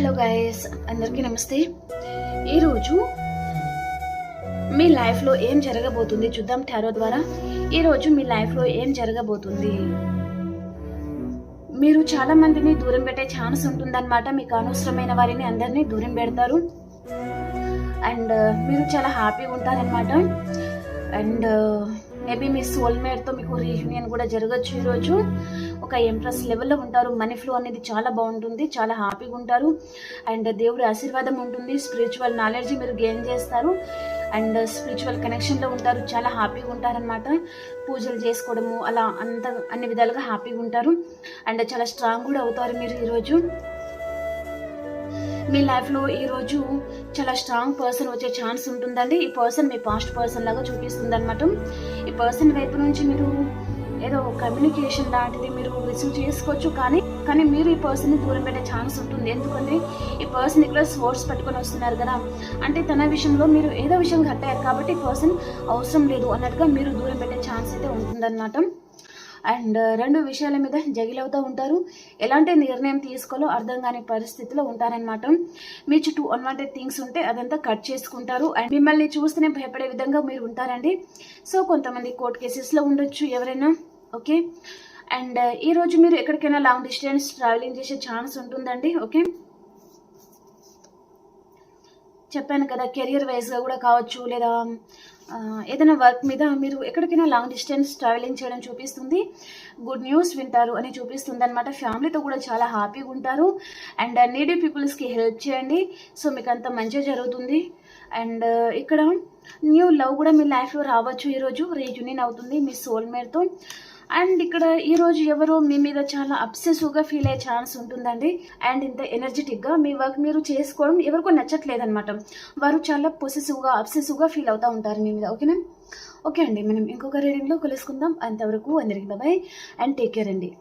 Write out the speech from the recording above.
Hello guys, అందరికీ నమస్తే. ఈరోజు మీ లైఫ్లో ఏం జరగబోతుంది చూద్దాం టారో ద్వారా. ఈరోజు మీ లైఫ్లో ఏం జరగబోతుంది? మీరు చాలా మందిని దూరం పెట్టే ఛాన్స్ ఉంటుందన్నమాట. మీకు అనవసరమైన వారిని అందరినీ దూరం పెడతారు అండ్ మీరు చాలా హ్యాపీగా ఉంటారనమాట. అండ్ మేబీ మీ సోల్మేట్తో మీకు రీయూనియన్ కూడా జరగచ్చు. ఈరోజు ఒక ఎంప్రెస్ లెవెల్లో ఉంటారు. మనీ ఫ్లో అనేది చాలా బాగుంటుంది, చాలా హ్యాపీగా ఉంటారు అండ్ దేవుడి ఆశీర్వాదం ఉంటుంది. స్పిరిచువల్ నాలెడ్జ్ మీరు గెయిన్ చేస్తారు అండ్ స్పిరిచువల్ కనెక్షన్లో ఉంటారు. చాలా హ్యాపీగా ఉంటారనమాట. పూజలు చేసుకోవడము అలా అన్ని విధాలుగా హ్యాపీగా ఉంటారు అండ్ చాలా స్ట్రాంగ్ కూడా అవుతారు మీరు ఈరోజు. మీ లైఫ్లో ఈరోజు చాలా స్ట్రాంగ్ పర్సన్ వచ్చే ఛాన్స్ ఉంటుందండి. ఈ పర్సన్ మీ పాస్ట్ పర్సన్ లాగా చూపిస్తుంది అనమాట. ఈ పర్సన్ వైపు నుంచి మీరు ఏదో కమ్యూనికేషన్ లాంటిది మీరు రిసీవ్ చేసుకోవచ్చు, కానీ మీరు ఈ పర్సన్ని దూరం పెట్టే ఛాన్స్ ఉంటుంది. ఎందుకంటే ఈ పర్సన్ ఇక్కడ సోర్స్ పట్టుకొని వస్తున్నారు కదా, అంటే తన విషయంలో మీరు ఏదో విషయం కట్టారు కాబట్టి ఈ పర్సన్ అవసరం లేదు అన్నట్టుగా మీరు దూరం పెట్టే ఛాన్స్ అయితే ఉంటుందన్నమాట. అండ్ రెండు విషయాల మీద జగిలవుతూ ఉంటారు. ఎలాంటి నిర్ణయం తీసుకోవాలో అర్థం కాని పరిస్థితిలో ఉంటారనమాట. మీ చుట్టూ అన్వాంటెడ్ థింగ్స్ ఉంటే అదంతా కట్ చేసుకుంటారు అండ్ మిమ్మల్ని చూస్తేనే భయపడే విధంగా మీరు ఉంటారండి. సో కొంతమంది కోర్ట్ కేసెస్లో ఉండొచ్చు ఎవరైనా, ఓకే. అండ్ ఈరోజు మీరు ఎక్కడికైనా లాంగ్ డిస్టెన్స్ ట్రావెలింగ్ చేసే ఛాన్స్ ఉంటుందండి, ఓకే. చెప్పాను కదా, కెరియర్ వైజ్గా కూడా కావచ్చు, లేదా ఏదైనా వర్క్ మీద మీరు ఎక్కడికైనా లాంగ్ డిస్టెన్స్ ట్రావెలింగ్ చేయడం చూపిస్తుంది. గుడ్ న్యూస్ వింటారు అని చూపిస్తుంది అనమాట. ఫ్యామిలీతో కూడా చాలా హ్యాపీగా ఉంటారు అండ్ నీడీ పీపుల్స్కి హెల్ప్ చేయండి. సో మీకు అంత మంచిగా జరుగుతుంది. అండ్ ఇక్కడ న్యూ లవ్ కూడా మీ లైఫ్లో రావచ్చు. ఈరోజు రీయూనియన్ అవుతుంది మీ సోల్మేట్తో. అండ్ ఇక్కడ ఈరోజు ఎవరో మీ మీద చాలా అబ్సెసివ్గా ఫీల్ అయ్యే ఛాన్స్ ఉంటుందండి. అండ్ ఇంత ఎనర్జెటిక్గా మీ వర్క్ మీరు చేసుకోవడం ఎవరికో నచ్చట్లేదనమాట. వారు చాలా పొసెసివ్గా అబ్సెసివ్గా ఫీల్ అవుతూ ఉంటారు మీ మీద, ఓకేనా. ఓకే అండి, మనం ఇంకొక రీడింగ్లో కలుసుకుందాం. అంతవరకు అందరికీ బాయ్ అండ్ టేక్ కేర్ అండి.